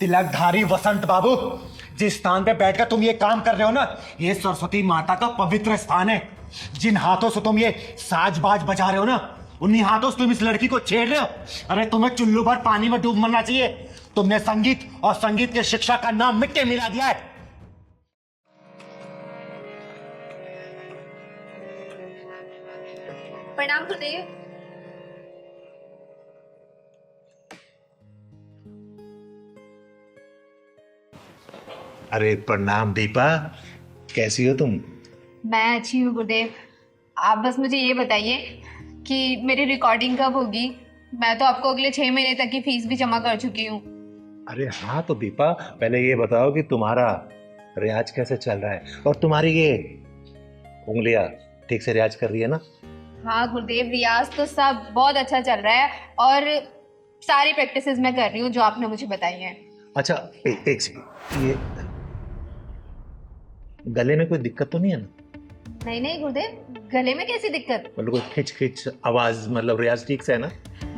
तिलकधारी वसंत बाबू, जिस स्थान पे बैठकर तुम ये काम कर रहे हो ना, ये सरस्वती माता का पवित्र स्थान है। जिन हाथों से तुम ये साज-बाज बजा रहे हो ना, उन्हीं हाथों से तुम इस लड़की को छेड़ रहे हो। अरे तुम्हें चुल्लू भर पानी में डूब मरना चाहिए। तुमने संगीत और संगीत की शिक्षा का नाम मिट्टी मिला दिया है। प्रणाम गुरुदेव। अरे प्रणाम दीपा, कैसी हो तुम? मैं अच्छी हूँ गुरुदेव। आप बस मुझे ये बताइए कि मेरी रिकॉर्डिंग कब होगी। मैं तो आपको अगले 6 महीने तक की फीस भी जमा कर चुकी हूँ। अरे हाँ, तो दीपा पहले ये बताओ कि तुम्हारा रियाज कैसे चल रहा है और तुम्हारी ये उंगलियां ठीक से रियाज कर रही है ना? हाँ गुरुदेव, रियाज तो सब बहुत अच्छा चल रहा है और सारी प्रैक्टिसेस मैं कर रही हूँ जो आपने मुझे बताई हैं। अच्छा, एक सेकंड, ये गले में कोई दिक्कत तो नहीं है ना? नहीं नहीं गुरुदेव, गले में कैसी दिक्कत? मतलब कोई खिंच खिंच आवाज, मतलब रियाज ठीक से है ना?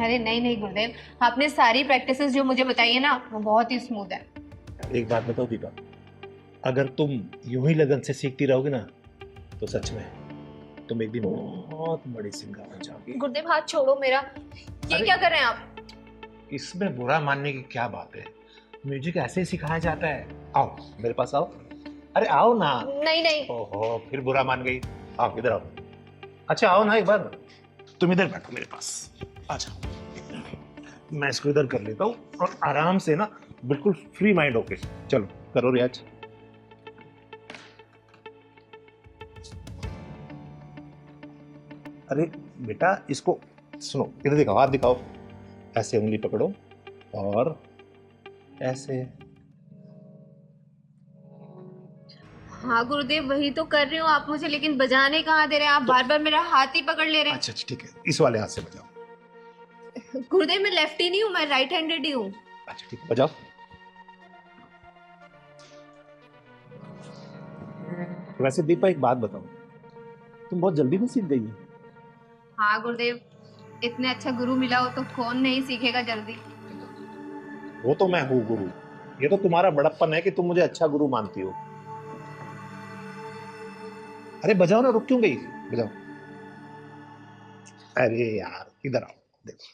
अरे नहीं नहीं गुरुदेव, आपने सारी प्रैक्टिसेस जो मुझे बताई है ना, वो बहुत ही स्मूथ है। एक बात बताओ दीपा, अगर तुम यूं ही लगन से सीखती रहोगी ना, तो सच में तुम एक दिन बहुत बड़ी सिंगर बन जाओगी। गुरुदेव हाथ छोड़ो मेरा। ये क्या कर रहे हैं आप? इसमें बुरा मानने की क्या बात है? म्यूजिक ऐसे ही सिखाया जाता है। आओ मेरे पास आओ। अरे आओ ना। नहीं नहीं। ओहो, फिर बुरा मान गई। आओ इधर आओ। अच्छा आओ ना एक बार। तुम इधर बैठो मेरे पास। अच्छा, मैं इसको इधर कर लेता हूँ और आराम से ना, बिल्कुल फ्री माइंड होके चलो करो रियाज। अरे बेटा, इसको सुनो, इधर दिखाओ, हाथ दिखाओ। ऐसे उंगली पकड़ो और ऐसे। हाँ गुरुदेव, वही तो कर रही हूँ आप मुझे, लेकिन बजाने कहाँ दे रहे हैं आप? बार बार मेरा हाथ ही पकड़ ले रहे हैं। अच्छा ठीक है, इस वाले हाथ से बजाओ। गुरुदेव मैं लेफ्टी नहीं हूँ, मैं राइट हैंडेड ही हूँ। अच्छा ठीक है, बजाओ। वैसे दीपा एक बात बताओ, तुम बहुत जल्दी में सीख गई हो। हाँ गुरुदेव, इतने अच्छा गुरु मिला हो तो कौन नहीं सीखेगा जल्दी। वो तो मैं हूँ गुरु, ये तो तुम्हारा बड़प्पन है कि तुम मुझे अच्छा गुरु मानती हो। अरे बजाओ ना, रुक क्यों गई? बजाओ। अरे यार इधर आओ, देखो।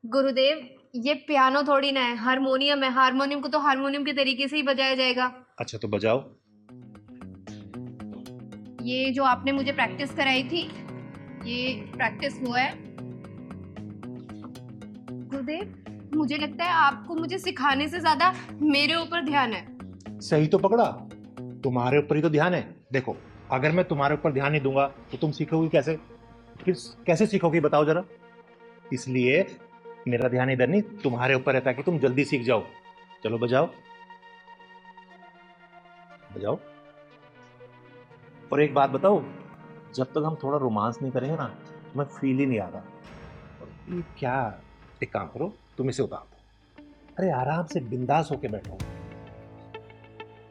गुरुदेव ये पियानो थोड़ी ना है, हारमोनियम है। हारमोनियम को तो हारमोनियम के तरीके से ही बजाया जाएगा। अच्छा तो बजाओ। ये जो आपने मुझे प्रैक्टिस कराई थी, ये प्रैक्टिस हुआ है। गुरुदेव मुझे लगता है आपको मुझे सिखाने से ज्यादा मेरे ऊपर ध्यान है। सही तो पकड़ा, तुम्हारे ऊपर ही तो ध्यान है। देखो, अगर मैं तुम्हारे ऊपर ध्यान नहीं दूंगा तो तुम सीखोगी कैसे? फिर कैसे सीखोगी बताओ जरा। इसलिए मेरा ध्यान इधर नहीं, तुम्हारे ऊपर है, ताकि तुम जल्दी सीख जाओ। चलो बजाओ, बजाओ। और एक बात बताओ, जब तक हम थोड़ा रोमांस नहीं करेंगे ना, तुम्हें फील ही नहीं आ रहा। और ये क्या, एक काम करो, तुम इसे उतार दो। अरे आराम से बिंदास होके बैठो।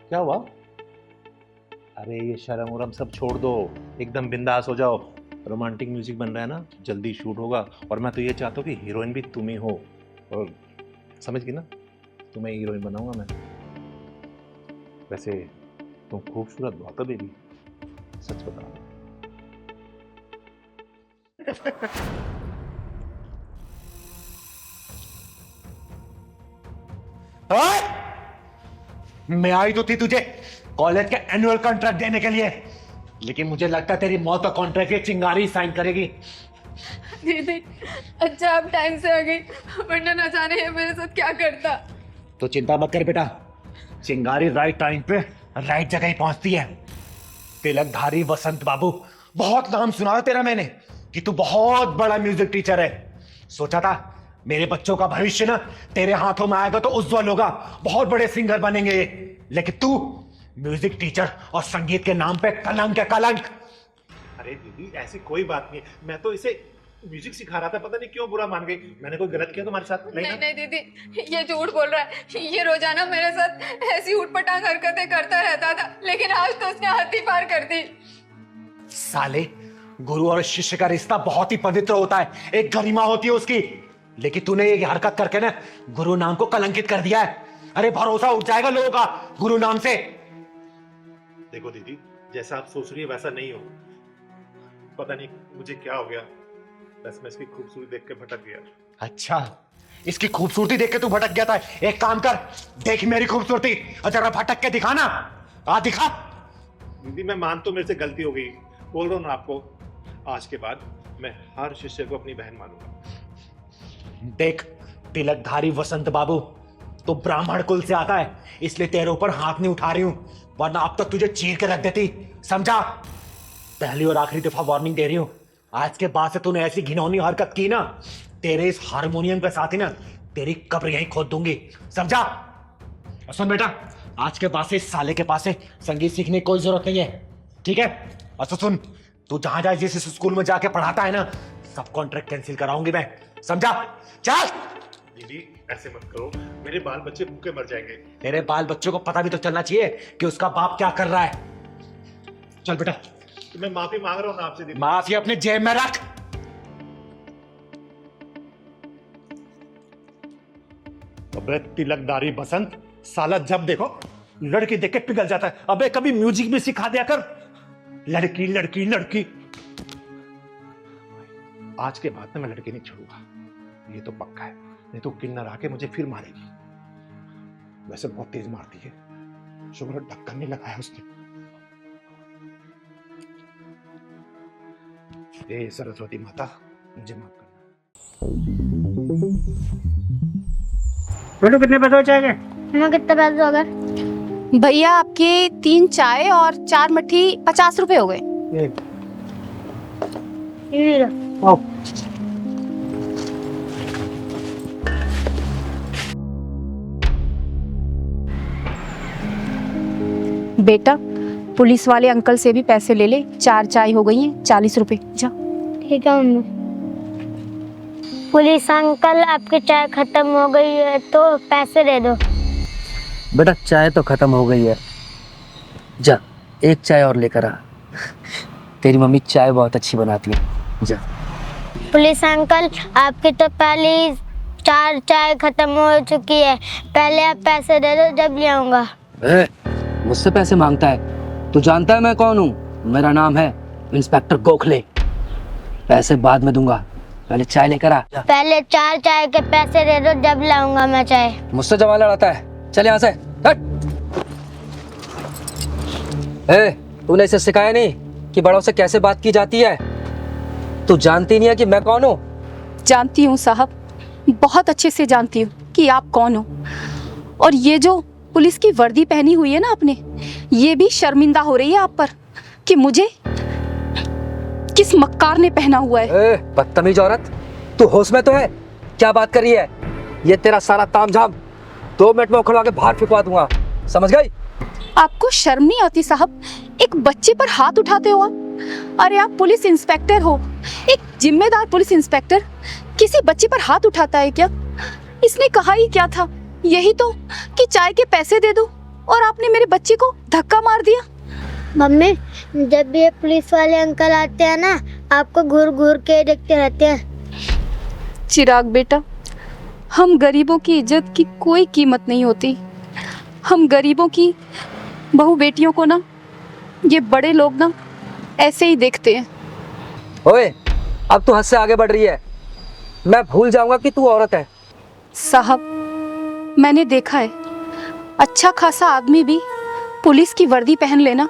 क्या हुआ? अरे ये शर्म उरम सब छोड़ दो, एकदम बिंदास हो जाओ। रोमांटिक म्यूजिक बन रहा है ना, जल्दी शूट होगा। और मैं तो ये चाहता हूँ कि हीरोइन भी तुम ही हो। और समझ गई ना, तुम्हें हीरोइन बनाऊंगा मैं। वैसे तुम खूबसूरत बहुत हो बेबी, सच बता। मैं आई तो थी तुझे कॉलेज के एनुअल कॉन्ट्रैक्ट देने के लिए, लेकिन मुझे लगता है तेरी मौत का कॉन्ट्रैक्ट ये चिंगारी साइन करेगी। दीदी अच्छा आप टाइम से आ गई, वरना न जाने ये मेरे साथ क्या करता। तो चिंता मत कर बेटा, चिंगारी राइट टाइम पे राइट जगह ही पहुंचती है। तिलकधारी वसंत बाबू, बहुत नाम सुना है तेरा मैंने कि तू बहुत बड़ा म्यूजिक टीचर है। सोचा था मेरे बच्चों का भविष्य ना तेरे हाथों में आएगा तो उज्जवल होगा, बहुत बड़े सिंगर बनेंगे ये। लेकिन तू म्यूजिक टीचर और संगीत के नाम पे कलंक है, कलंक। अरे दीदी ऐसी कोई बात नहीं, मैं तो इसे म्यूजिक सिखा रहा था, पता नहीं क्यों बुरा मान गई। मैंने कोई गलत किया तुम्हारे साथ? नहीं नहीं दीदी, ये झूठ बोल रहा है। ये रोजाना मेरे साथ ऐसी उठपटांग हरकतें करता रहता था, लेकिन आज तो उसने हद ही पार कर दी। साले, गुरु और शिष्य का रिश्ता बहुत ही पवित्र होता है, एक गरिमा होती है उसकी। लेकिन तूने ये हरकत करके ना गुरु नाम को कलंकित कर दिया है। अरे भरोसा उठ जाएगा लोगों का गुरु नाम से। देखो दीदी, जैसा आप सोच रही है वैसा नहीं हो। पता नहीं मुझे क्या हो गया, बस मैं इसकी खूबसूरती देख के भटक गया। अच्छा, इसकी खूबसूरती देख के तू भटक गया था। एक काम कर, देख मेरी खूबसूरती और जरा भटक के दिखा ना। आ दिखा। दीदी मैं मान तो मेरे से गलती हो गई, बोल रहा हूँ ना आपको, आज के बाद मैं हर शिष्य को अपनी बहन मानूंगा। देख तिलकधारी वसंत बाबू, तो ब्राह्मण कुल से आता है, इसलिए तेरे ऊपर हाथ नहीं उठा रही हूं, वरना अब तक तुझे चीर के रख देती। समझा? पहली और आखिरी दफा वार्निंग दे रही हूं। आज के बाद से तूने ऐसी घिनौनी हरकत की ना, तेरे इस हारमोनियम के साथ ही ना तेरी कब्र यहीं खोद दूंगी। समझा? और सुन बेटा, आज के बाद से इस साले के पास से संगीत सीखने की कोई जरूरत नहीं है, ठीक है? और तो सुन, तू जहां जाए जिस स्कूल में जाके पढ़ाता है ना, सब कॉन्ट्रैक्ट कैंसिल कराऊंगी मैं। समझा? चल। दीदी ऐसे मत करो, मेरे बाल बच्चे भूखे मर जाएंगे। तेरे बाल बच्चों को पता भी तो चलना चाहिए कि उसका बाप क्या कर रहा है। चल बेटा। तो मैं माफी मांग रहा हूँ ना आपसे दीदी। माफी अपने जेब में रख। अबे तिलकधारी बसंत, साला जब देखो लड़की देख के पिघल जाता है। अबे कभी म्यूजिक भी सिखा दिया कर। लड़की लड़की लड़की। आज के बाद में मैं लड़की नहीं छोड़ूंगा, ये तो पक्का है। नहीं तो किन्नर आके मुझे फिर मारेगी। वैसे बहुत तेज मारती है, शुक्र ढक्कन नहीं लगाया उसने। हे सरस्वती माता, मुझे माफ करना। बोलो कितने पैसे हो जाएंगे? हमें कितने पैसे हो गए? भैया आपके 3 चाय और 4 मट्ठी 50 रुपए हो गए। ये लो। आओ। बेटा पुलिस वाले अंकल से भी पैसे ले ले, 4 चाय हो गई हैं 40 रुपए। जा। ठीक है मम्मी। पुलिस अंकल आपकी चाय खत्म हो गई है तो पैसे दे दो। बेटा चाय तो खत्म हो गई है, जा एक चाय और लेकर आ। तेरी मम्मी चाय बहुत अच्छी बनाती है, जा। पुलिस अंकल आपकी तो पहले 4 चाय खत्म हो चुकी है, पहले आप पैसे दे दो जब ले आऊंगा। मुझसे पैसे मांगता है? तू जानता है मैं कौन हूँ? मेरा नाम है इंस्पेक्टर गोखले। पैसे बाद में दूंगा, पहले चाय लेकर आ। पहले 4 चाय के पैसे दे दो जब लाऊंगा मैं चाय। मुझसे जवान लड़ाता है, चल यहाँ से हट। तूने इसे सिखाया नहीं कि बड़ों से कैसे बात की जाती है? तू जानती नहीं है कि मैं कौन हूँ? जानती हूँ साहब, बहुत अच्छे से जानती हूँ कि आप कौन हो। और ये जो पुलिस की वर्दी पहनी हुई है ना आपने, ये भी शर्मिंदा हो रही है आप पर कि मुझे किस मक्कार ने पहना हुआ है। बदतमीज औरत, तू होश में तो है? क्या बात कर रही है? ये तेरा सारा तामझाम 2 मिनट में उखड़वा के बाहर फेंकवा दूंगा, समझ गई? आपको शर्म नहीं आती साहब? एक बच्चे पर हाथ उठाते हो आप। अरे आप पुलिस इंस्पेक्टर हो, एक जिम्मेदार पुलिस इंस्पेक्टर किसी बच्चे पर हाथ उठाता है क्या? इसने कहा ही क्या था? यही तो कि चाय के पैसे दे दो, और आपने मेरे बच्चे को धक्का मार दिया। मम्मी जब भी ये पुलिस वाले अंकल आते हैं ना, आपको घूर घूर के देखते रहते हैं। चिराग बेटा, हम गरीबों की इज्जत की कोई कीमत नहीं होती। हम गरीबों की बहू बेटियों को ना ये बड़े लोग ना ऐसे ही देखते हैं। ओए, अब तू हद से आगे बढ़ रही है। मैं भूल जाऊंगा कि तू औरत है। साहब मैंने देखा है, अच्छा खासा आदमी भी पुलिस की वर्दी पहन लेना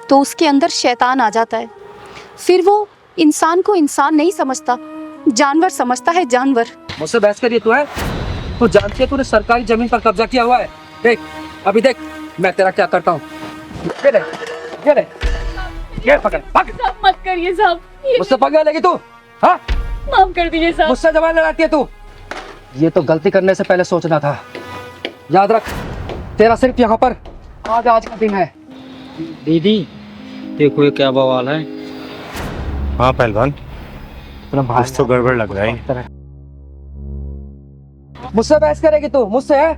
तो उसके अंदर शैतान आ जाता है। फिर वो इंसान को इंसान नहीं समझता, जानवर समझता है, जानवर। मुझसे बहस करिए तू है? तू जानती है तूने सरकारी जमीन पर कब्जा किया हुआ है? देख अभी देख मैं तेरा क्या करता हूँ। ये पकड़, भाग। मत करिए साहब, मुझसे पंगा लेगी तू? हाँ, माफ कर दीजिए साहब। मुझसे जवान लड़ाती है तू? ये तो गलती करने से पहले सोचना था। याद रख, तेरा सिर्फ यहाँ पर आज का दिन है। दीदी देखो ये क्या बवाल है। हाँ पहलवान, कुछ तो गड़बड़ लग रहा है। मुझसे बहस करेगी तू? मुझसे है?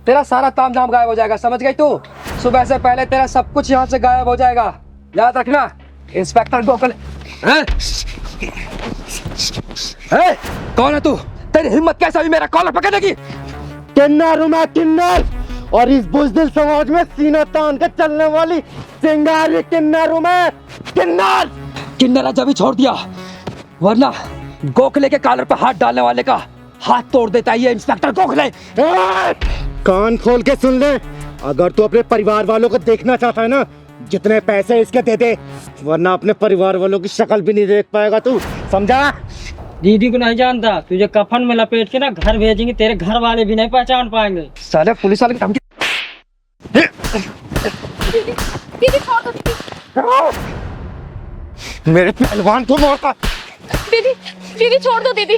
तेरा सारा तामझाम गायब हो जाएगा, समझ गई तू? सुबह से पहले तेरा सब कुछ यहाँ से गायब हो जाएगा, याद रखना। इंस्पेक्टर गोखले। कौन है तू? तेरी हिम्मत कैसे हुई मेरा कॉलर पकड़ने की? किन्नर हूं मैं, किन्नर। और इस बुज़दिल समाज में सीना तान के चलने वाली चिंगारी किन्नर हूं मैं, किन्नर। किन्नर आज अभी छोड़ दिया, वरना गोखले के कॉलर पर हाथ डालने वाले का हाथ तोड़ देता है ये इंस्पेक्टर गोखले। कान खोल के सुन ले, अगर तू अपने परिवार वालों को देखना चाहता है ना, जितने पैसे इसके दे दे, वरना अपने परिवार वालों की शक्ल भी नहीं देख पाएगा तू, समझा? दीदी को नहीं जानता, तुझे कफन में लपेट के ना घर भेजेंगे, तेरे घर वाले भी नहीं पहचान पाएंगे। साले पुलिस वाले की धमकी। दीदी छोड़ दो दीदी। मेरे पहलवान को मारता। दीदी दीदी छोड़ दो दीदी।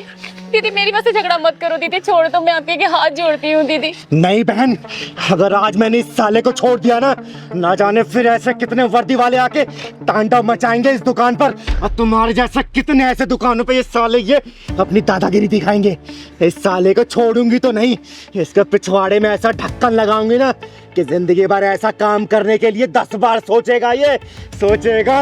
दीदी मेरी वजह से झगड़ा मत करो दीदी, छोड़ दो, मैं आपके हाथ जोड़ती हूँ दीदी। नहीं बहन, अगर आज मैंने इस साले को छोड़ दिया ना जाने फिर ऐसे कितने वर्दी वाले आके तांडव मचाएंगे इस दुकान पर, और तुम्हारे जैसे कितने ऐसे दुकानों पे ये साले ये अपनी दादागिरी दिखाएंगे। इस साले को छोड़ूंगी तो नहीं, इसके पिछवाड़े में ऐसा ढक्कन लगाऊंगी ना कि जिंदगी भर ऐसा काम करने के लिए 10 बार सोचेगा, ये सोचेगा।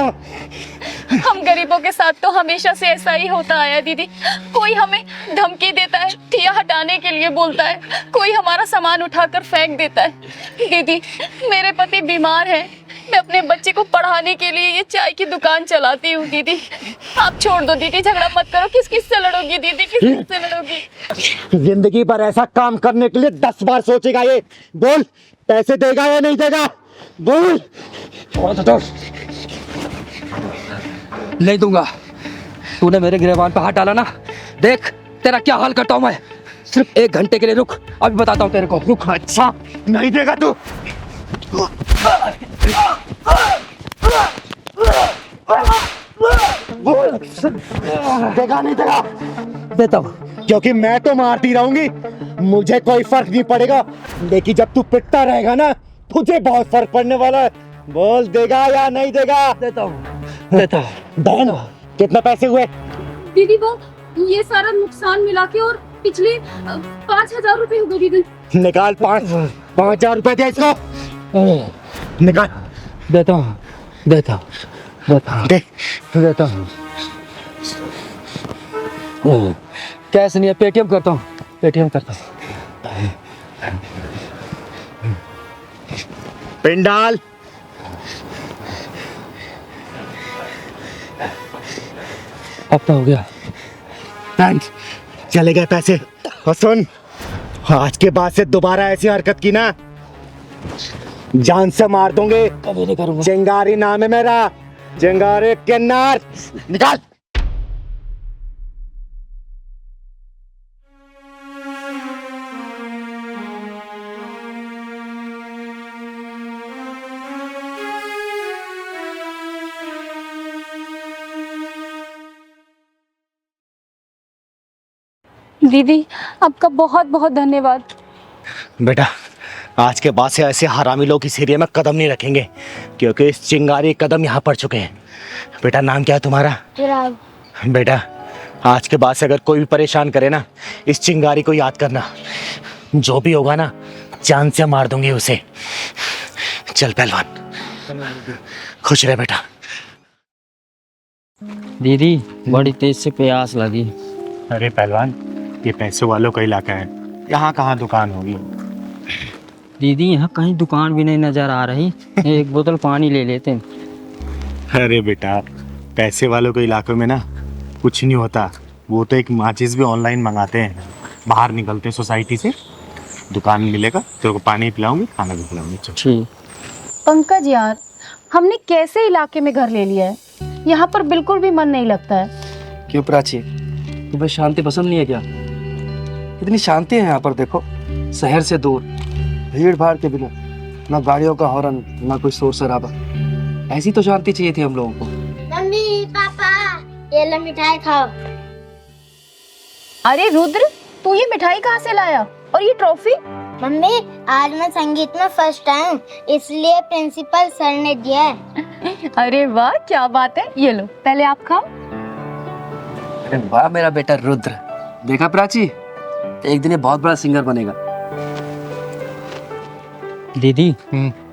हम गरीबों के साथ तो हमेशा से ऐसा ही होता आया दीदी। कोई हमें धमकी देता है, ठिया हटाने के लिए बोलता है, कोई हमारा सामान उठाकर फेंक देता है। दीदी मेरे पति बीमार है, मैं अपने बच्चे को पढ़ाने के लिए ये चाय की दुकान चलाती हूँ दीदी। आप छोड़ दो दीदी, झगड़ा मत करो। किस किस से लड़ोगी दीदी, किस किस से लड़ोगी? जिंदगी भर ऐसा काम करने के लिए 10 बार सोचेगा ये। बोल, पैसे देगा या नहीं देगा? बोल। नहीं दूंगा। तूने मेरे गिरबान पर हाथ डाला ना, देख तेरा क्या हाल करता हूं मैं। सिर्फ 1 घंटे के लिए रुक, अभी बताता हूं तेरे को। रुक। अच्छा नहीं देगा तू? बोल, देगा नहीं देगा? देता हूं। क्योंकि मैं तो मारती रहूंगी, मुझे कोई फर्क नहीं पड़ेगा, लेकिन जब तू पिटता रहेगा ना, तुझे बहुत फर्क पड़ने वाला है। बोल, देगा या नहीं देगा? देता हूं, देता हूं। बहन कितना पैसे हुए? दीदी वो ये सारा नुकसान मिला के और पिछले 5,000 रुपए हो गए दीदी। निकाल 5,000 रुपए दे इसको, निकाल। देता हूं, देता हूं, देता हूं, दे। देता हूं। कैश नहीं है, पेटीएम करता हूँ, पेटीएम करता हूँ। पिन डाल। अब तो हो गया। थैंक्स, चले गए पैसे। और सुन, आज के बाद से दोबारा ऐसी हरकत की ना, जान से मार दूंगे। कभी नहीं करूंगा। चिंगारी नाम है मेरा, चिंगारी किन्नर। निकाल। दीदी आपका बहुत बहुत धन्यवाद। बेटा, आज के बाद से ऐसे हरामी लोग इस एरिया में कदम नहीं रखेंगे, क्योंकि इस चिंगारी कदम यहाँ पड़ चुके हैं। बेटा नाम क्या है तुम्हारा? चिराग। बेटा, आज के बाद से अगर कोई भी परेशान करे ना, इस चिंगारी को याद करना। जो भी होगा ना, जान से मार दूंगी उसे। चल पहलवान, खुश रहे बेटा। दीदी बड़ी तेज से प्यास लगी। अरे पहलवान, ये पैसे वालों का इलाका है, यहाँ कहाँ दुकान होगी? दीदी यहाँ कहीं दुकान भी नहीं नजर आ रही, एक बोतल पानी ले लेते हैं। अरे बेटा, पैसे वालों के इलाकों में ना कुछ नहीं होता, वो तो एक माचिस भी ऑनलाइन मंगाते हैं। बाहर निकलते हैं सोसाइटी से, दुकान मिलेगा, तेरे को पानी पिलाऊंगी, खाना भी खिलाऊंगी। चल। ठीक। पंकज यार, हमने कैसे इलाके में घर ले लिया है, यहाँ पर बिल्कुल भी मन नहीं लगता है। क्यों प्राची, तुम्हें शांति पसंद नहीं है क्या? इतनी शांति है यहाँ पर, देखो, शहर से दूर, भीड़ भाड़ के बिना, ना गाड़ियों का हॉर्न, ना कोई शोर शराबा। ऐसी तो शांति चाहिए थी हम लोगों को। मम्मी पापा, ये लो मिठाई खाओ। अरे रुद्र, तू ये मिठाई कहाँ से लाया और ये ट्रॉफी? मम्मी आज मैं संगीत में फर्स्ट आई हूँ, इसलिए प्रिंसिपल सर ने दिया है। अरे वाह, क्या बात है। ये लो, पहले आप खाओ। अरे वाह मेरा बेटा रुद्र, देखा प्राची, एक दिन ये बहुत बड़ा सिंगर बनेगा। दीदी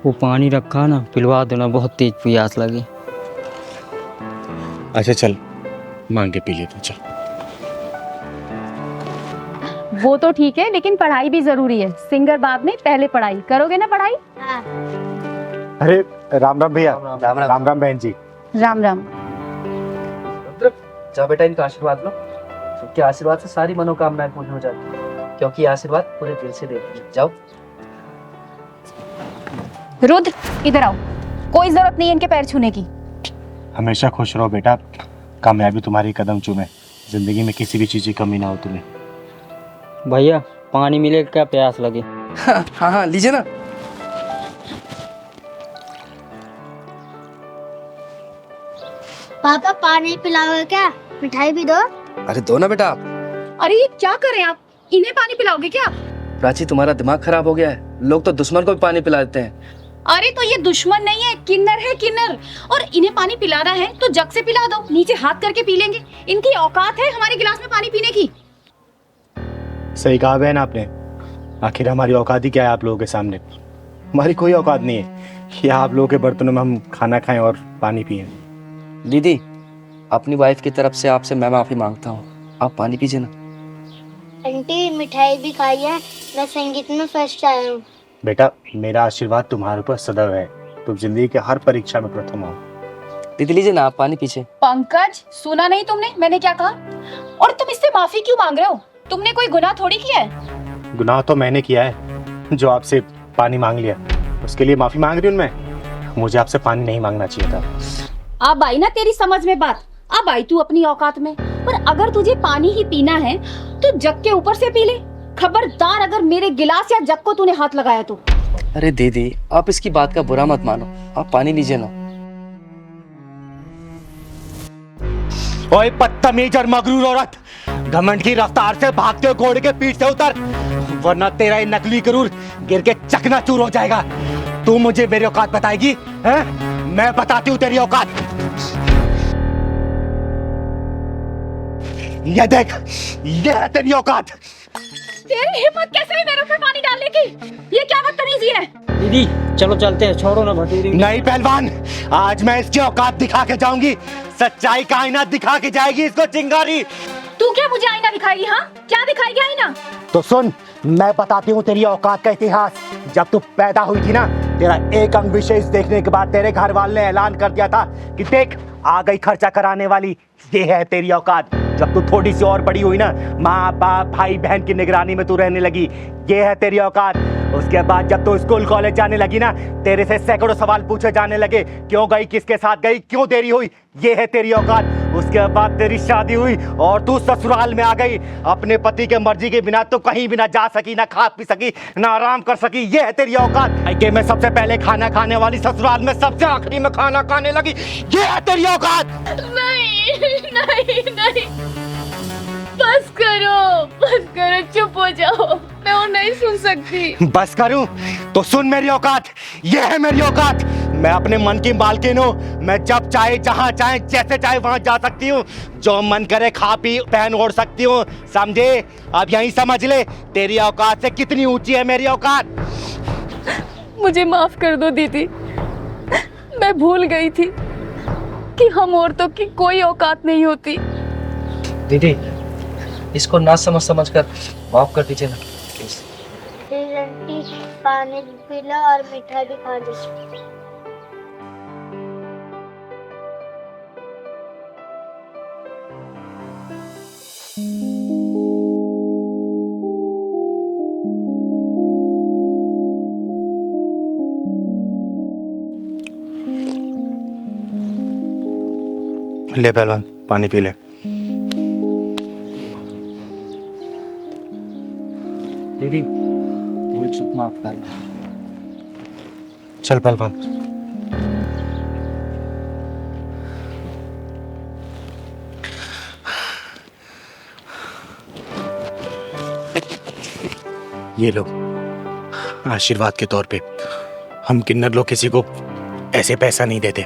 वो पानी रखा ना, पिलवा देना, बहुत तेज प्यास लगी। अच्छा चल, मांग के पी लेते, चल। वो तो ठीक है, लेकिन पढ़ाई भी जरूरी है। सिंगर बाद में, पहले पढ़ाई। करोगे ना पढ़ाई? हाँ। अरे राम राम भैया। राम राम बहन जी। राम राम। जाओ बेटा, इनका आशीर्वाद लो। उनके आशीर्वाद से सारी मनोकामनाएं पूर्ण हो जाती है, क्योंकि ये आशीर्वाद पूरे दिल से देते हैं। जाओ। रुद्र, इधर आओ। कोई जरूरत नहीं है इनके पैर छूने की। हमेशा खुश रहो बेटा, कामयाबी तुम्हारी कदम चूमे, जिंदगी में किसी भी चीज की कमी ना हो तुम्हें। भैया पानी मिले, क्या प्यास लगे। हाँ हाँ, लीजिए ना। पापा पानी पिलाओगे क्या? मिठाई भी दो। अरे दो ना बेटा आप। अरे ये क्या करें आप? इन्हें पानी पिलाओगे क्या? प्राची, तुम्हारा दिमाग खराब हो गया है। लोग तो दुश्मन को भी पानी पिला देते हैं। अरे तो ये दुश्मन नहीं है, किन्नर है किन्नर। और इन्हें पानी पिलाना है तो जग से पिला दो, नीचे हाथ करके पी लेंगे। इनकी औकात है हमारे गिलास में पानी पीने की? सही कहा बहन आपने। आखिर हमारी औकात ही क्या है आप लोगों के सामने? हमारी कोई औकात नहीं है कि आप लोगों के बर्तनों में हम खाना खाएं और पानी पिएं। दीदी, अपनी वाइफ की तरफ से आपसे मैं माफी मांगता हूँ। आप पानी पीजिए ना। आंटी मिठाई भी खाई है, मैं संगीत में फर्स्ट आया हूँ। बेटा, मेरा आशीर्वाद तुम्हारे ऊपर सदैव है। तुम जिंदगी के हर परीक्षा में प्रथम हो। दीदी लीजिए ना, आप पानी पीछे। पंकज, सुना नहीं तुमने मैंने क्या कहा? और तुम इससे माफी क्यों मांग रहे हो? तुमने कोई गुनाह थोड़ी किया है। गुनाह तो मैंने किया है, जो आपसे पानी मांग लिया, उसके लिए माफी मांग रही हूँ मैं। मुझे आपसे पानी नहीं मांगना चाहिए था। अब आई ना तेरी समझ में बात? अब आई तू अपनी औकात में। पर अगर तुझे पानी ही पीना है तो जग के ऊपर से पी ले। खबरदार अगर मेरे गिलास या जग को तूने हाथ लगाया तो। अरे दीदी, आप इसकी बात का बुरा मत मानो। आप पानी लीजिए ना। ओए बदतमीज और मगरूर औरत, घमंड की रफ्तार से भागते हो घोड़े के पीठ से उतर, वरना तेरा ये नकली गरूर गिर के चकनाचूर हो जाएगा। तू मुझे मेरी औकात बताएगी? हैं? मैं बताती हूँ तेरी औकात। ये देख, ये है तेरी औकात। तेरी हिम्मत कैसे हुई मेरे ऊपर पानी डालने की? ये क्या बदतमीजी है? दीदी चलो चलते हैं, छोड़ो ना भतीजी। नहीं पहलवान, आज मैं इसकी औकात दिखा के जाऊंगी। सच्चाई का आईना दिखा के जाएगी इसको चिंगारी। तू क्या मुझे आईना दिखाएगी? हाँ, क्या दिखाएगी आईना? तो सुन, मैं बताती हूँ तेरी औकात का इतिहास। जब तू पैदा हुई थी ना, तेरा एक अंग विशेष देखने के बाद तेरे घर वाले ने ऐलान कर दिया था कि देख, आ गई खर्चा कराने वाली। ये है तेरी औकात। जब तू थोड़ी सी और बड़ी हुई ना, माँ बाप भाई बहन की निगरानी में तू रहने लगी। ये है तेरी औकात। उसके बाद जब तू स्कूल कॉलेज जाने लगी ना, तेरे से सैकड़ों सवाल पूछे जाने लगे। क्यों गई, किसके साथ गई, क्यों देरी हुई? ये है तेरी औकात। उसके बाद तेरी शादी हुई और तू ससुराल में आ गई। अपने पति के मर्जी के बिना तो कहीं भी ना जा सकी, ना खा पी सकी, ना आराम कर सकी। ये है तेरी औकात। कि मैं सबसे पहले खाना खाने वाली, ससुराल में सबसे आखिरी में खाना खाने लगी। ये है तेरी औकात। नहीं नहीं नहीं, बस करो, चुप हो जाओ। मैं और नहीं सुन सकती। बस करूं तो सुन मेरी औकात। ये है मेरी औकात। मैं अपने मन की मालकिन हूँ। मैं जब चाहे, जहाँ चाहे, जैसे चाहे वहां जा सकती हूँ। जो मन करे खा पी पहन ओढ़ सकती हूँ। समझे? अब यही समझ ले तेरी औकात से कितनी ऊंची है मेरी औकात। मुझे माफ कर दो दीदी, मैं भूल गई थी कि हम औरतों की कोई औकात नहीं होती। दीदी, इसको ना समझ कर माफ कर दीजिए ना प्लीज। आंटी पानी पी लो और मिठाई भी खा लो। ले पहलवान, पानी पी ले। दीदी, भूल चूक माफ कर दो। चल पहलवान। ये लो आशीर्वाद के तौर पे। हम किन्नर लोग किसी को ऐसे पैसा नहीं देते।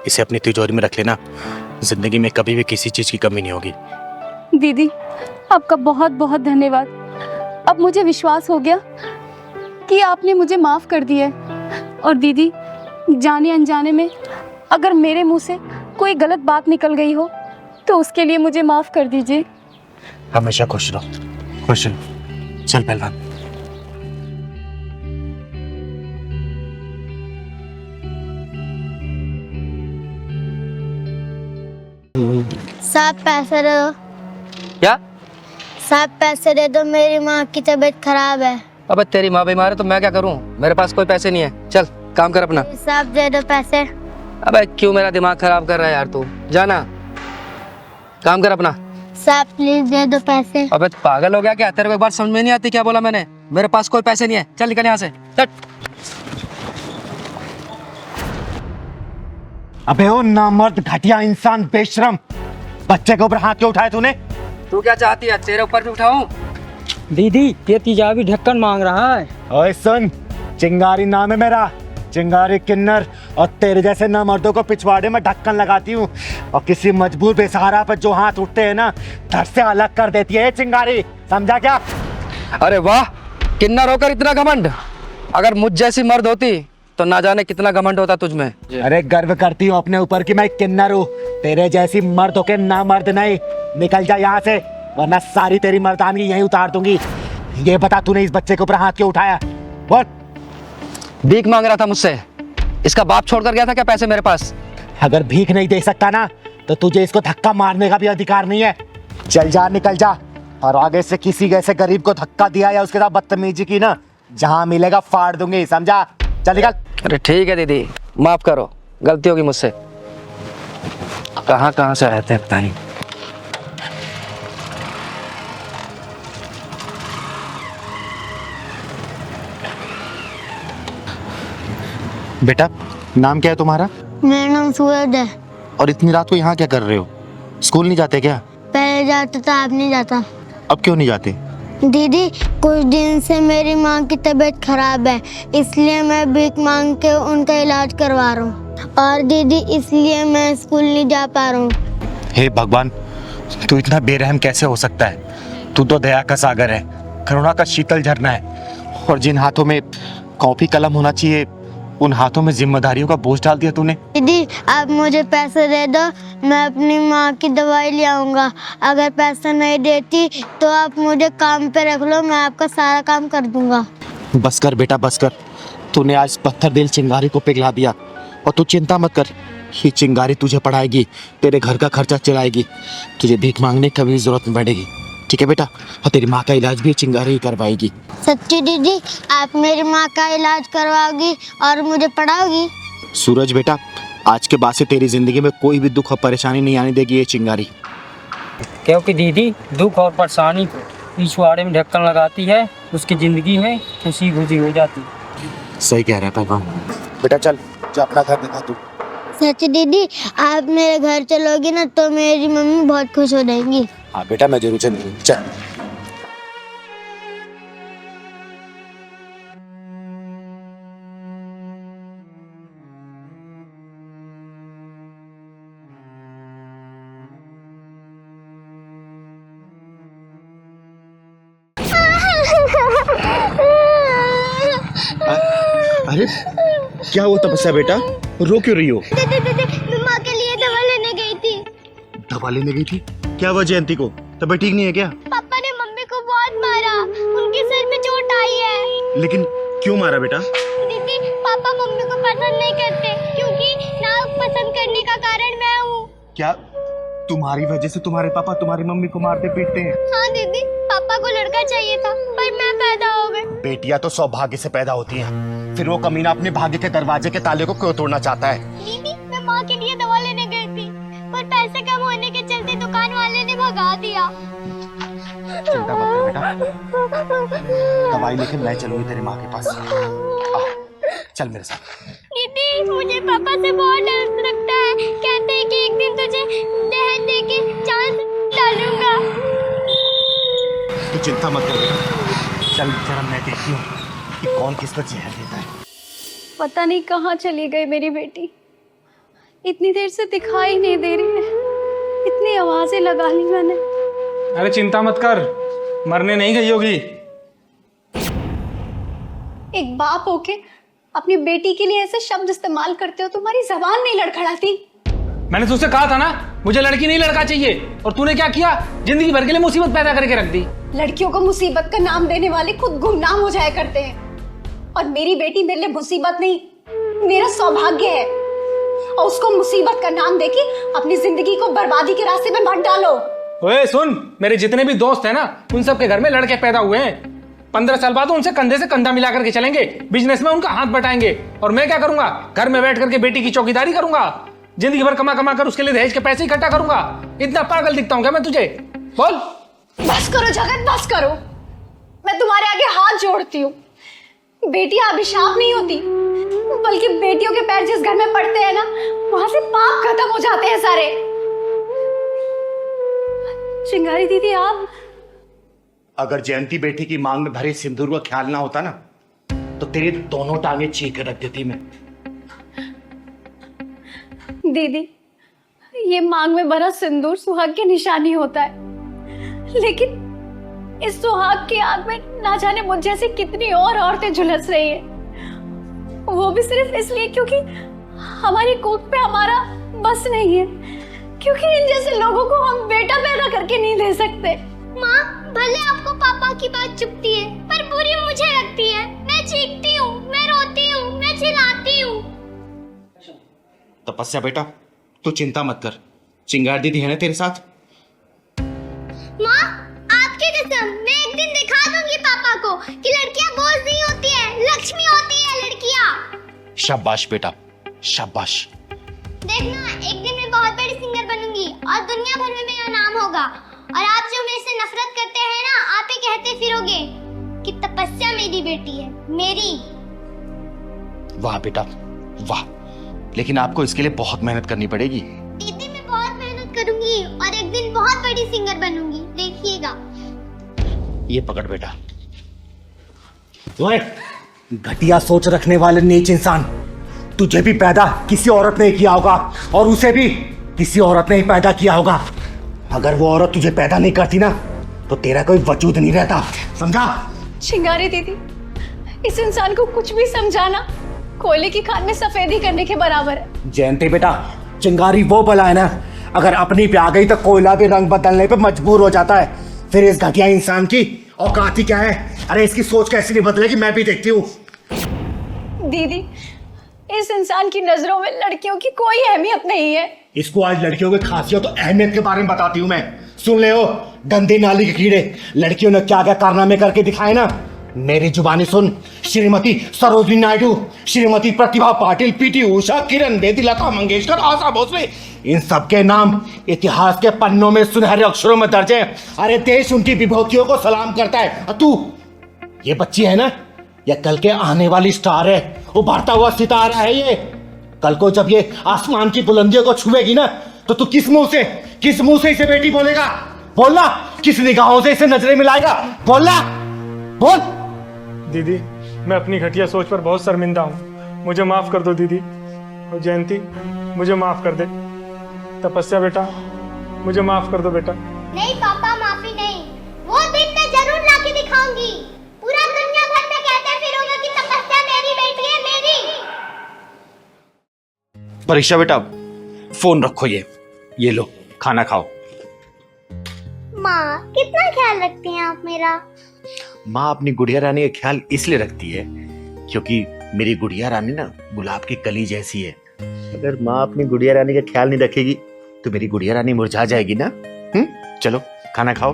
इसे अपनी तिजोरी में रख लेना। जिंदगी में कभी भी किसी चीज की कमी नहीं होगी। दीदी, आपका बहुत बहुत धन्यवाद। अब मुझे विश्वास हो गया कि आपने मुझे माफ कर दिया है। और दीदी, जाने अनजाने में अगर मेरे मुंह से कोई गलत बात निकल गई हो तो उसके लिए मुझे माफ कर दीजिए। हमेशा खुश रहो। खुश रहो। चल पहलवान। साहब पैसे दे दो। क्या? साहब पैसे दे दो, मेरी माँ की तबीयत खराब है। अबे तेरी माँ बीमार है तो मैं क्या करूं? मेरे पास कोई पैसे नहीं है। चल काम कर अपना। साहब दे दो पैसे। अबे क्यों मेरा दिमाग खराब कर रहा है यार तू? जाना, काम कर अपना। साहब प्लीज दे दो पैसे। अबे पागल हो गया क्या? तेरे को एक बार समझ में नहीं आती क्या बोला मैंने? मेरे पास कोई पैसे नहीं है। चल निकल यहाँ से। चल। अबे ओ नामर्द घटिया इंसान बेशरम, बच्चे के ऊपर हाथ क्यों उठाए तूने? तू क्या चाहती है? तेरे ऊपर भी उठाऊं? दीदी ये तेजाबी ढक्कन मांग रहा है। ओए सुन, चिंगारी नाम है मेरा, चिंगारी किन्नर, और तेरे जैसे नामर्दों को पिछवाड़े में ढक्कन लगाती हूँ, और किसी मजबूर बेसहारा पर जो हाथ उठते हैं ना, धड़ से अलग कर देती है ये चिंगारी, समझा क्या? अरे वाह, किन्नर होकर इतना घमंड। अगर मुझ जैसी मर्द होती तो ना जाने कितना घमंड होता तुझ में। अरे गर्व करती हूँ अपने ऊपर कि मैं किन्नर हूँ, तेरे जैसी मर्द होके ना मर्द नहीं। निकल जा यहाँ से, वरना सारी तेरी मर्दानगी यहीं उतार दूंगी। ये बता तूने इस बच्चे के ऊपर हाथ क्यों उठाया? बोल। भीख मांग रहा था मुझसे। इसका बाप छोड़कर गया था क्या पैसे मेरे पास? अगर भीख नहीं दे सकता ना तो तुझे इसको धक्का मारने का भी अधिकार नहीं है। चल जा, निकल जा, और आगे से किसी ऐसे गरीब को धक्का दिया या उसके साथ बदतमीजी की ना, जहां मिलेगा फाड़ दूंगी, समझा? चल निकल। अरे ठीक है दीदी, माफ करो, गलती होगी मुझसे। कहाँ से आए थे पता नहीं। बेटा नाम क्या है तुम्हारा? मेरा नाम सूरज है। और इतनी रात को यहाँ क्या कर रहे हो? स्कूल नहीं जाते क्या? पहले जाता था, अब नहीं जाता। अब क्यों नहीं जाते? दीदी कुछ दिन से मेरी माँ की तबीयत खराब है, इसलिए मैं भीख मांग के उनका इलाज करवा रहा हूँ, और दीदी इसलिए मैं स्कूल नहीं जा पा रहा हूँ। हे भगवान, तू इतना बेरहम कैसे हो सकता है? तू तो दया का सागर है, करुणा का शीतल झरना है, और जिन हाथों में कॉपी कलम होना चाहिए उन हाथों में जिम्मेदारियों का बोझ डाल दिया तूने। दीदी आप मुझे पैसे दे दो, मैं अपनी माँ की दवाई ले आऊँगा। अगर पैसा नहीं देती तो आप मुझे काम पे रख लो, मैं आपका सारा काम कर दूंगा। बस कर बेटा, बस कर। तूने आज पत्थर दिल चिंगारी को पिघला दिया, और तू चिंता मत कर, ये चिंगारी तुझे पढ़ाएगी, तेरे घर का खर्चा चलाएगी, तुझे भीख मांगने की कभी जरूरत नहीं पड़ेगी। ठीक है बेटा? और तेरी माँ का इलाज भी चिंगारी ही करवाएगी। सच्ची दीदी आप मेरी माँ का इलाज करवाओगी और मुझे पढ़ाओगी? सूरज बेटा, आज के बाद से तेरी जिंदगी में कोई भी दुख और परेशानी नहीं आने देगी ये चिंगारी। क्योंकि दीदी दुख और परेशानी को पिछवाड़े में ढक्कन लगाती है, उसकी जिंदगी में खुशी खुशी हो जाती है। सही कह रहा है भगवान। बेटा चल, जा अपना घर दिखा तू। सच्ची दीदी आप मेरे घर चलोगी ना तो मेरी मम्मी बहुत खुश हो जाएंगी। हाँ बेटा मैं जरूर चलूंगी, चल। अरे क्या हुआ तपस्या बेटा, रो क्यों रही हो? मैं माँ के लिए दवा लेने गई थी। दवा लेने गई थी? क्या हुआ जयंती को? तबीयत ठीक नहीं है क्या? पापा ने मम्मी को बहुत मारा, उनके सिर में चोट आई है। लेकिन क्यों मारा बेटा? दीदी पापा मम्मी को पसंद नहीं करते, क्योंकि ना पसंद करने का कारण मैं हूँ। क्या तुम्हारी वजह से तुम्हारे पापा तुम्हारी मम्मी को मारते पीटते हैं? हाँ दीदी, पापा को लड़का चाहिए था पर मैं पैदा हो गई। बेटियां तो सौभाग्य से पैदा होती हैं, फिर वो कमीना अपने भाग्य के दरवाजे के ताले को क्यों तोड़ना चाहता है? दीदी मैं माँ के लिए दवा लेने गई थी, पर पैसे कम होने के चलते दुकान वाले ने भगा दिया। चिंता मत कर बेटा, दवाई लेके मैं चलूंगी तेरी माँ के पास। चल मेरे साथ। दीदी मुझे पापा से बहुत डर लगता है, कहते हैं कि एक दिन तुझे दहेज देके चांद डालूंगा। तू चिंता मत कर बेटा, चल जरा मैं देखती हूँ कि कौन किस पर जहर देता है। पता नहीं कहाँ चली गई मेरी बेटी, इतनी देर से दिखाई नहीं दे रही है, इतनी आवाजें लगा ली मैंने। अरे चिंता मत कर, मरने नहीं गई होगी। एक बाप होके अपनी बेटी के लिए ऐसे शब्द इस्तेमाल करते हो, तुम्हारी जबान नहीं लड़खड़ाती? मैंने तुझसे कहा था ना मुझे लड़की नहीं लड़का चाहिए, और तूने क्या किया? जिंदगी भर के लिए मुसीबत पैदा करके रख दी। लड़कियों को मुसीबत का नाम देने वाले खुद गुमनाम हो जाया करते हैं, और मेरी बेटी मेरे लिए मुसीबत नहीं, मेरा सौभाग्य है। और उसको मुसीबत का नाम देके अपनी जिंदगी को बर्बादी के रास्ते में मत डालो। ओए सुन, मेरे जितने भी दोस्त हैं ना, उन सबके घर में लड़के पैदा हुए हैं। 15 साल बाद उनसे कंधे से कंधा मिला करके चलेंगे, बिजनेस में उनका हाथ बटाएंगे, और मैं क्या करूंगा? घर में बैठ करके बेटी की चौकीदारी करूंगा, जिंदगी भर कमा कमा कर उसके लिए दहेज के पैसे इकट्ठा करूंगा। इतना पागल दिखता हूं क्या मैं तुझे? बोल। बस करो जगत, बस करो। मैं तुम्हारे आगे हाथ जोड़ती हूँ। बेटियां अभिशाप नहीं होती, बल्कि बेटियों के पैर जिस घर में पड़ते हैं ना, वहां से पाप खत्म हो जाते हैं सारे। चिंगारी दीदी, आप अगर जयंती बेटी की मांग में भरे सिंदूर का ख्याल ना होता ना, तो तेरी दोनों टांगे चीर कर रख देती मैं। दीदी, ये मांग में भरा सिंदूर सुहाग की निशानी होता है, लेकिन इस सुहाग की आग में ना जाने मुझ जैसी कितनी और औरतें झुलस रही है, वो भी सिर्फ इसलिए क्योंकि हमारी कोख पे हमारा बस नहीं है, क्योंकि इन जैसे लोगों को हम बेटा पैदा करके नहीं दे सकते। माँ, भले आपको पापा की बात चुभती है, पर बुरी मुझे लगती है। मैं चीखती हूँ, मैं रोती हूँ, मैं चिल्लाती हूँ। तपस्या बेटा, तू चिंता मत कर, चिंगार दीदी है ना तेरे साथ। माँ, आपकी कसम, मैं एक दिन दिखा दूंगी पापा को कि लड़कियाँ बोझ नहीं होती है, लक्ष्मी होती है लड़कियाँ। शाबाश बेटा, शाबाश। देखना, एक दिन मैं बहुत बड़ी सिंगर बनूंगी और दुनिया भर में मेरा नाम होगा, और आप जो मेरे से नफरत करते हैं ना, आप ही कहते फिरोगे कि तपस्या मेरी बेटी है, मेरी। वाह बेटा वाह, लेकिन आपको इसके लिए बहुत मेहनत करनी पड़ेगी। दीदी, मैं बहुत मेहनत करूंगी और एक दिन बहुत बड़ी सिंगर बनूंगी, देखिएगा। ये पकड़ बेटा। ओए, घटिया सोच रखने वाले नीच इंसान, तुझे भी पैदा किसी औरत ने किया होगा, और उसे भी किसी औरत ने ही पैदा किया होगा। अगर वो औरत तुझे पैदा नहीं करती ना, तो तेरा कोई वजूद नहीं रहता, समझा? चिंगारी दीदी, इस इंसान को कुछ भी समझाना कोयले की खान में सफेदी करने के बराबर है। जयंती बेटा, चिंगारी वो बला है ना, अगर अपनी पे आ गई तो कोयला भी रंग बदलने पे मजबूर हो जाता है। फिर इस घटिया इंसान की औकात ही क्या है? अरे इसकी सोच कैसे नहीं बदलेगी, मैं भी देखती हूँ। दीदी, इस इंसान की नजरों में लड़कियों की कोई अहमियत नहीं है। इसको आज लड़कियों की खासियत और अहमियत के बारे में बताती हूँ मैं। सुन ले हो गंदी नाली के कीड़े, लड़कियों ने क्या क्या कारनामे करके दिखाए ना, मेरी जुबानी सुन। श्रीमती सरोजिनी नायडू, श्रीमती प्रतिभा पाटिल, पीटी उषा, किरण बेदी, लता मंगेशकर, आशा भोसले, इन सबके नाम इतिहास के पन्नों में सुनहरे अक्षरों में दर्ज है। अरे देश उनकी विभूतियों को सलाम करता है, और तू, ये बच्ची है ना, ये कल के आने वाली स्टार है, उभरता हुआ सितारा है ये। कल को जब ये आसमान की बुलंदियों को छुएगी ना, तो तू किस मुंह से इसे बेटी बोलेगा? बोलना, किस निगाहों से इसे नजरें मिलाएगा? बोलना, बोल। दीदी, मैं अपनी घटिया सोच पर बहुत शर्मिंदा हूँ, मुझे माफ कर दो दीदी। और जयंती, मुझे माफ कर दे। तपस्या बेटा, मुझे माफ कर दो बेटा। नहीं पापा, माफी नहीं, वो दिन मैं जरूर लाके दिखाऊंगी। पूरा दुनिया भर में कहते फिरोगे कि तपस्या मेरी बेटी है, मेरी। परीक्षा बेटा, फोन रखो, ये लो, खाना खाओ। माँ, कितना ख्याल रखती हैं आप मेरा? माँ अपनी गुड़िया रानी का ख्याल इसलिए रखती है क्योंकि मेरी गुड़िया रानी ना गुलाब की कली जैसी है। अगर माँ अपनी गुड़िया रानी का ख्याल नहीं रखेगी तो मेरी गुड़िया रानी मुरझा जाएगी ना। चलो खाना खाओ।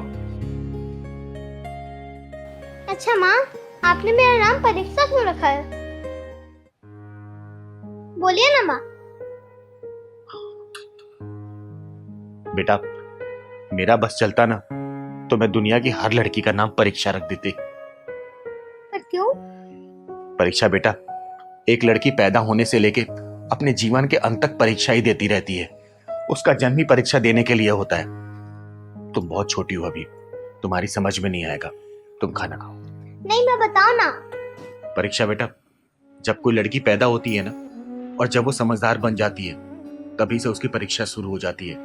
अच्छा माँ, आपने मेरा नाम परीक्षा क्यों रखा है? बोलिए ना माँ। बेटा, मेरा बस चलता ना तो मैं दुनिया की हर लड़की का नाम परीक्षा रख देती। पर क्यों? परीक्षा बेटा, एक लड़की पैदा होने से लेके अपने जीवन के अंत तक परीक्षा ही देती रहती है। उसका जन्म ही परीक्षा देने के लिए होता है। तुम बहुत छोटी हो अभी, तुम्हारी समझ में नहीं आएगा। तुम खाना खाओ। नहीं, मैं बताओ ना। परीक्षा बेटा, जब कोई लड़की पैदा होती है ना, और जब वो समझदार बन जाती है, तभी से उसकी परीक्षा शुरू हो जाती है।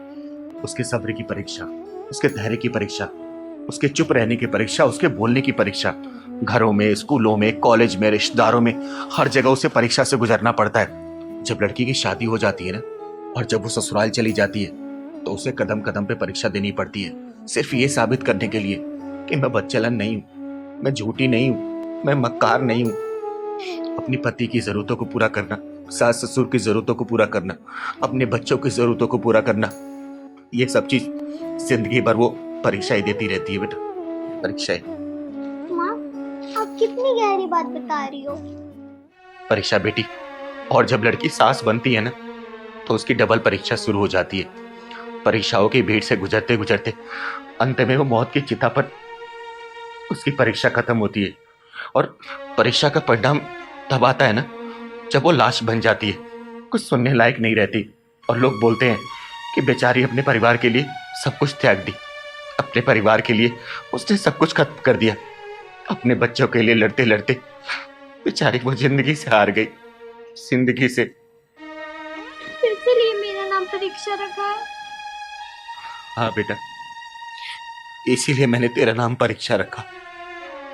उसके सब्र की परीक्षा, उसके धैर्य की परीक्षा, उसके चुप रहने की परीक्षा, उसके बोलने की परीक्षा। घरों में, स्कूलों में, कॉलेज में, रिश्तेदारों में, हर जगह उसे परीक्षा से गुजरना पड़ता है। जब लड़की की शादी हो जाती है ना, और जब वो ससुराल चली जाती है तो उसे कदम कदम पे परीक्षा देनी पड़ती है, सिर्फ ये साबित करने के लिए कि मैं बदचलन नहीं हूं, मैं झूठी नहीं हूं, मैं मक्कार नहीं हूं। अपनी पति की जरूरतों को पूरा करना, सास ससुर की जरूरतों को पूरा करना, अपने बच्चों की जरूरतों को पूरा करना, ये सब चीज जिंदगी भर वो परीक्षाएं देती रहती है बेटा, परीक्षाएं। माँ, आप कितनी गहरी बात बता रही हो। परीक्षा बेटी, और जब लड़की सास बनती है ना तो उसकी डबल परीक्षा शुरू हो जाती है। परीक्षाओं की भीड़ से गुजरते गुजरते अंत में वो मौत की चिता पर उसकी परीक्षा खत्म होती है। और परीक्षा का परिणाम तब आता है ना जब वो लाश बन जाती है, कुछ सुनने लायक नहीं रहती, और लोग बोलते हैं कि बेचारी अपने परिवार के लिए सब कुछ त्याग दी, अपने परिवार के लिए उसने सब कुछ खत्म कर दिया। अपने बच्चों के लिए लड़ते लड़ते बेचारी वो जिंदगी से हार गई, जिंदगी से। इसलिए मेरा नाम परीक्षा रखा है। हाँ बेटा, इसीलिए मैंने तेरा नाम परीक्षा रखा।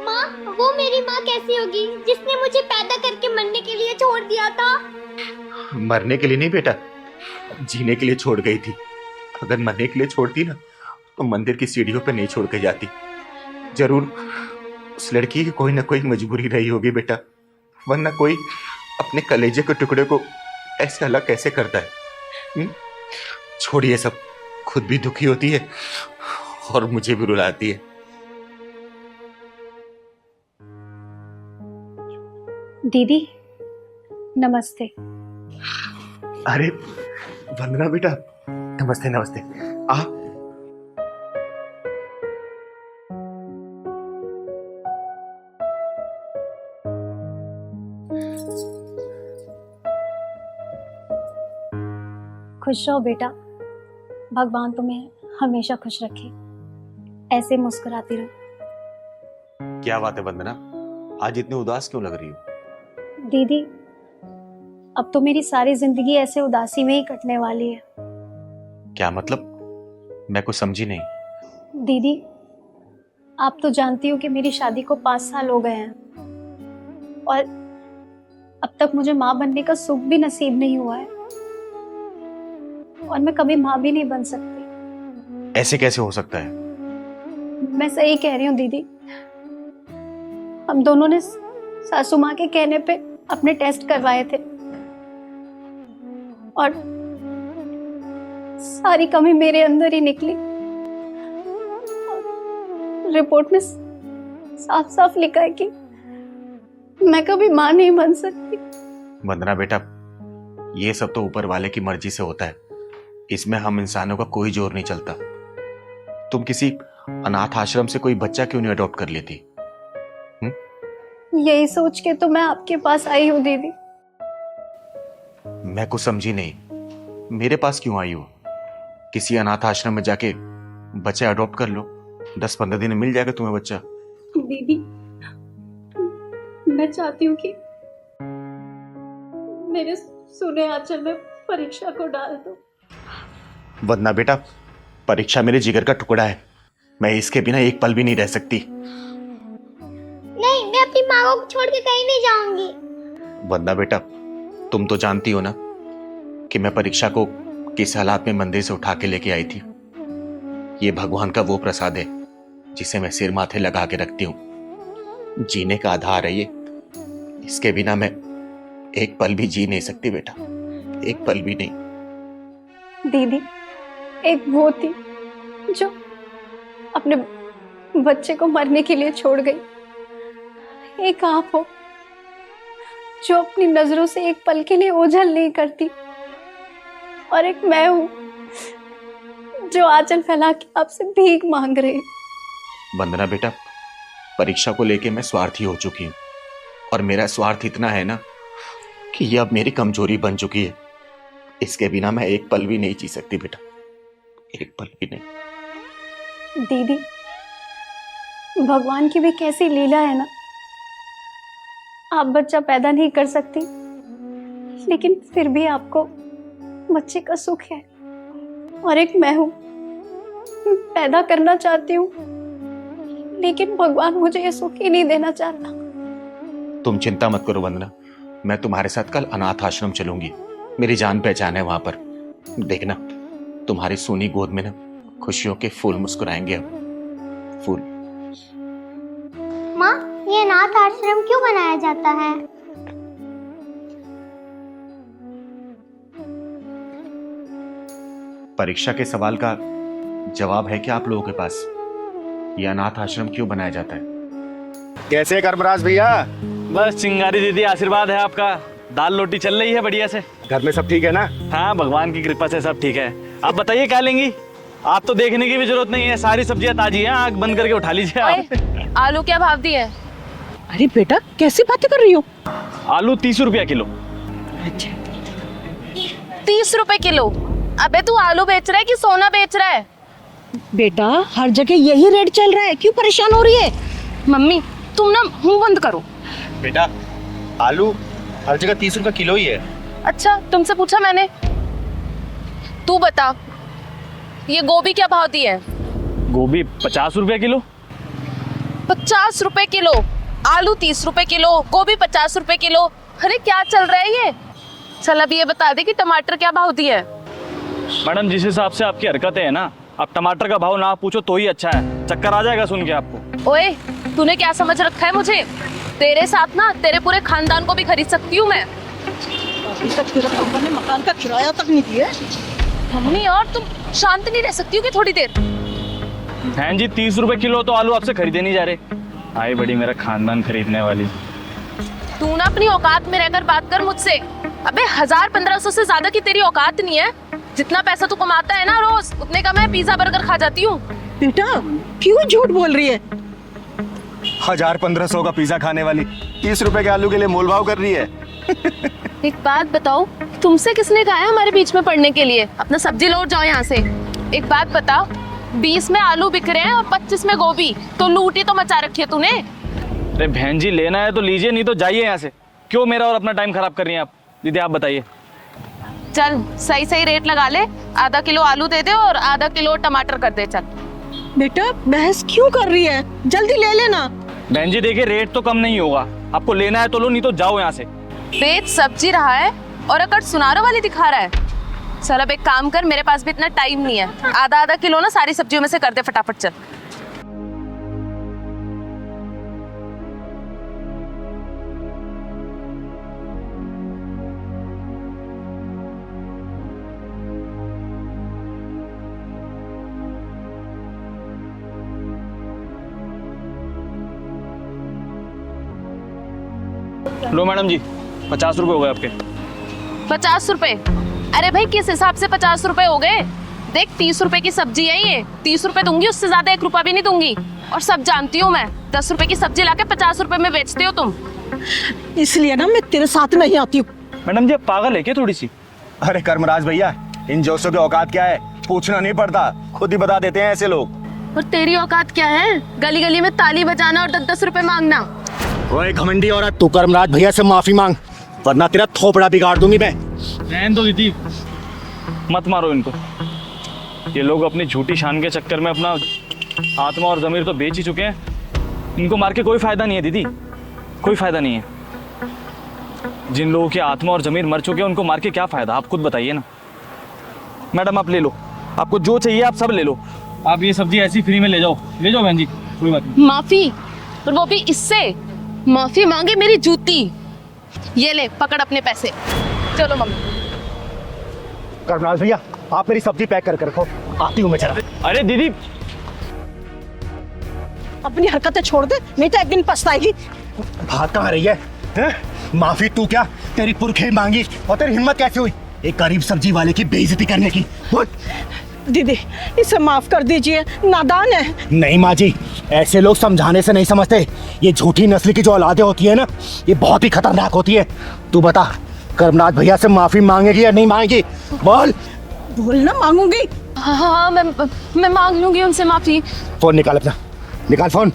माँ, वो मेरी माँ कैसी होगी जिसने मुझे पैदा करके मरने के लिए छोड़ दिया था। मरने के लिए नहीं बेटा, जीने के लिए छोड़ गई थी। अगर मरने के लिए छोड़ती ना तो मंदिर की सीढ़ियों पे नहीं छोड़ के जाती। जरूर उस लड़की की कोई ना कोई मजबूरी रही होगी बेटा, वरना कोई अपने कलेजे के टुकड़े को ऐसे अलग कैसे करता है। छोड़िए सब, खुद भी दुखी होती है और मुझे भी रुलाती है। दीदी नमस्ते। अरे वंदना बेटा, नमस्ते नमस्ते। आ खुश रहो बेटा, भगवान तुम्हें हमेशा खुश रखे, ऐसे मुस्कुराती रहो। क्या बात है वंदना, आज इतनी उदास क्यों लग रही हो? दीदी अब तो मेरी सारी जिंदगी ऐसे उदासी में ही कटने वाली है। क्या मतलब? मैं कुछ समझी नहीं। दीदी आप तो जानती हो कि मेरी शादी को 5 साल हो गए हैं और अब तक मुझे माँ बनने का सुख भी नसीब नहीं हुआ है, और मैं कभी माँ भी नहीं बन सकती। ऐसे कैसे हो सकता है? मैं सही कह रही हूँ दीदी, हम दोनों ने सासू माँ के कहने पे अपने टेस्ट करवाए थे और सारी कमी मेरे अंदर ही निकली। रिपोर्ट में साफ साफ लिखा है कि मैं कभी माँ नहीं बन सकती। वंदना बेटा, ये सब तो ऊपर वाले की मर्जी से होता है, इसमें हम इंसानों का कोई जोर नहीं चलता। तुम किसी अनाथ आश्रम से कोई बच्चा क्यों नहीं अडॉप्ट कर लेती? यही सोच के तो मैं आपके पास आई हूँ दीदी। मैं कुछ समझी नहीं, मेरे पास क्यों आई हो? किसी अनाथ आश्रम में जाके बच्चा अडॉप्ट कर लो, 10-15 दिन में मिल जाएगा तुम्हें बच्चा। दीदी मैं चाहती हूँ कि मेरे सुने आंचल में परीक्षा को डाल दो। वंदना बेटा, परीक्षा मेरे जिगर का टुकड़ा है, मैं इसके बिना एक पल भी नहीं रह सकती। नहीं, मैं अपनी माँ को छोड़ के कहीं नहीं जाऊंगी। वंदना बेटा, तुम तो जानती हो ना कि मैं परीक्षा को किस हालात में मंदिर से उठा के लेके आई थी। ये भगवान का वो प्रसाद है जिसे मैं सिर माथे लगा के रखती हूँ। जीने का आधार है ये, इसके बिना मैं एक पल भी जी नहीं सकती बेटा, एक पल भी नहीं। दीदी एक वो थी जो अपने बच्चे को मरने के लिए छोड़ गई, एक आप हो जो अपनी नजरों से एक पल के लिए ओझल नहीं करती, और एक मैं हूं जो आंचल फैला के आपसे भीख मांग रही। वंदना बेटा, परीक्षा को लेके मैं स्वार्थी हो चुकी हूँ, और मेरा स्वार्थ इतना है ना कि ये अब मेरी कमजोरी बन चुकी है। इसके बिना मैं एक पल भी नहीं जी सकती बेटा, एक पल भी नहीं। दीदी भगवान की भी कैसी लीला है ना, आप बच्चा पैदा नहीं कर सकती लेकिन फिर भी आपको बच्चे का सुख है, और एक मैं हूं पैदा करना चाहती हूँ लेकिन भगवान मुझे ये सुख ही नहीं देना चाहता। तुम चिंता मत करो वंदना, मैं तुम्हारे साथ कल अनाथ आश्रम चलूंगी, मेरी जान पहचान है वहां पर। देखना तुम्हारी सोनी गोद में ना खुशियों के फूल मुस्कुराएंगे अब, फूल। माँ, ये अनाथ आश्रम क्यों बनाया जाता है? परीक्षा के सवाल का जवाब है क्या आप लोगों के पास? ये अनाथ आश्रम क्यों बनाया जाता है? कैसे कर्मराज भैया? बस चिंगारी दीदी आशीर्वाद है आपका, दाल रोटी चल रही है बढ़िया से। घर में सब ठीक है ना? हाँ भगवान की कृपा से सब ठीक है। आप बताइए क्या लेंगी? आप तो देखने की भी जरूरत नहीं है, सारी सब्जियां ताजी हैं, आग बंद करके उठा लीजिए आप। आलू क्या भाव दिए? अरे बेटा कैसी बातें कर रही हो? आलू 30 रुपया किलो। 30 रुपए किलो? अबे तू आलू बेच रहा है कि सोना बेच रहा है? बेटा हर जगह यही रेट चल रहा है, क्यों परेशान हो रही है? मम्मी तुम ना मुंह बंद करो। बेटा आलू हर जगह 30 रुपए किलो ही है। अच्छा तुमसे पूछा मैंने? तू बता, ये गोभी क्या भाव दी है? गोभी 50 रुपया किलो। 50 रुपए किलो? आलू 30 रुपए किलो, गोभी 50 रुपए किलो। अरे क्या चल रहा है ये? चल अब ये बता दे कि टमाटर क्या भाव दिया है? मैडम जिस हिसाब से आपकी हरकतें हैं ना, आप टमाटर का भाव ना पूछो तो ही अच्छा है, चक्कर आ जाएगा सुन के आपको। ओए तूने क्या समझ रखा है मुझे? तेरे साथ ना तेरे पूरे खानदान को भी खरीद सकती हूँ मैं। अभी तक तेरा पापा ने मकान का किराया तक नहीं दिया। मम्मी और तुम शांत नहीं रह सकती हो कि थोड़ी देर? बहन जी 30 रुपए किलो तो आलू आपसे खरीदे नहीं जा रहे, आई बड़ी मेरा खानदान खरीदने वाली। तू ना अपनी औकात में रहकर बात कर मुझसे। अबे 1000-1500 से ज्यादा की तेरी औकात नहीं है। जितना पैसा तू कमाता है ना रोज, उतने का मैं पिज्जा बर्गर खा जाती हूँ। बेटा क्यों झूठ बोल रही है? 1000-1500 का पिज्जा खाने वाली 30 रुपए के आलू के लिए मोलभाव कर रही है। एक बात बताओ, तुमसे किसने कहा है हमारे बीच में पड़ने के लिए? अपना सब्जी लौट जाओ यहाँ से। एक बात बता, 20 में आलू बिक रहे हैं और 25 में गोभी, तो लूटी तो मचा रखी है तूने। अरे बहन जी लेना है तो लीजिए, नहीं तो जाइए यहाँ से। क्यों मेरा और अपना टाइम खराब कर रही हैं आप? दीदी आप बताइए। चल सही सही रेट लगा ले, आधा किलो आलू दे दे और आधा किलो टमाटर कर दे। चल बेटा बहस क्यों कर रही है, जल्दी ले लेना। बहन जी देखिए रेट तो कम नहीं होगा, आपको लेना है तो लो, नहीं तो जाओ यहाँ से। बेच सब्जी रहा है और अकड़ सुनारों वाली दिखा रहा है। चल अब एक काम कर, मेरे पास भी इतना टाइम नहीं है, आधा आधा किलो ना सारी सब्जियों में से कर दे फटाफट। चल लो मैडम जी 50 रुपए हो गए आपके। 50 रुपए? अरे भाई किस हिसाब से 50 रुपए हो गए? देख 30 रुपए की सब्जी है ये, 30 रुपए दूंगी, उससे ज्यादा 1 रुपया भी नहीं दूंगी। और सब जानती हूँ मैं, 10 रुपए की सब्जी लाके 50 रुपए में बेचते हो तुम। इसलिए ना मैं तेरे साथ नहीं आती हूँ। मैडम जी आप पागल है क्या थोड़ी सी? अरे कर्मराज भैया, इन जोशों की औकात क्या है पूछना नहीं पड़ता, खुद ही बता देते हैं ऐसे लोग। और तेरी औकात क्या है? गली गली में ताली बजाना और 10-10 रुपए मांगना। ओए घमंडी औरत, तू कर्मराज भैया से माफी मांग, वरना तेरा थोपड़ा बिगाड़ दूंगी मैं। रहने दो दीदी, मत मारो इनको। ये लोग अपनी झूठी शान के चक्कर में अपना आत्मा और ज़मीर तो बेच ही चुके हैं। इनको मार के कोई फायदा नहीं है दीदी, कोई फायदा नहीं है। जिन लोगों की आत्मा और ज़मीर मर चुके हैं उनको मार के क्या फायदा, आप खुद बताइए ना। मैडम आप ले लो, आपको जो चाहिए आप सब ले लो। आप ये सब्जी ऐसी फ्री में ले जाओ बहन जी, कोई बात नहीं। माफी? और वो भी इससे? माफी मांगे मेरी जूती। ये ले पकड़ अपने पैसे। चलो मम्मी। कर्मराज भैया आप मेरी सब्जी पैक करके रखो, आती हूँ मैं जरा। अरे दीदी अपनी हरकतें छोड़ दे, नहीं तो एक दिन पछताएगी। भाग कहाँ रही है, हैं? माफी तू क्या, तेरी पुरखे मांगी और तेरी हिम्मत कैसे हुई एक गरीब सब्जी वाले की बेइज्जती करने की? दीदी इसे माफ कर दीजिए, नादान है। नहीं माँ जी, ऐसे लोग समझाने से नहीं समझते। ये झूठी नस्ल की जो औलादें होती है ना, ये बहुत ही खतरनाक होती है। तू बता कर्मनाथ भैया से माफी मांगेगी या नहीं मांगेगी? बोल। बोल ना मांगूंगी। हाँ मैं मांग लूंगी उनसे माफी। फोन निकाल अपना, निकाल फोन,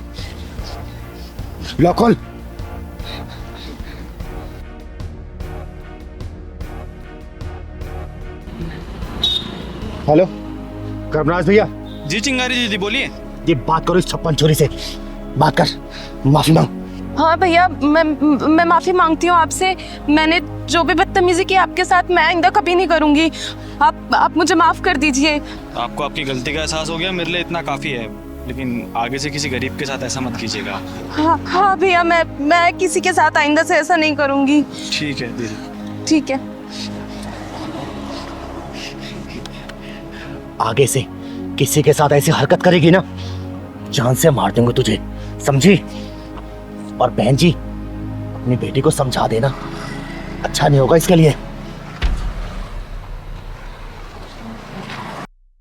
लो खोल। हेलो कर्मराज भैया। जी चिंगारी दीदी बोलिए। ये बात करो इस 56 छोरी से, बात कर, माफी मांग। हाँ भैया, मैं माफ़ी मांगती हूँ आपसे। मैंने जो भी बदतमीजी की आपके साथ, मैं आइंदा कभी नहीं करूँगी। आप मुझे माफ़ कर दीजिए। आपको आपकी गलती का एहसास हो गया, मेरे लिए इतना काफ़ी है। लेकिन आगे से किसी गरीब के साथ ऐसा मत कीजिएगा। हाँ भैया, मैं किसी के साथ आइंदा से ऐसा नहीं करूँगी। ठीक है दीदी। ठीक है। आगे से किसी के साथ ऐसी हरकत करेगी ना, जान से मार दूंगा तुझे, समझी? और बहन जी, अपनी बेटी को समझा देना, अच्छा नहीं होगा इसके लिए।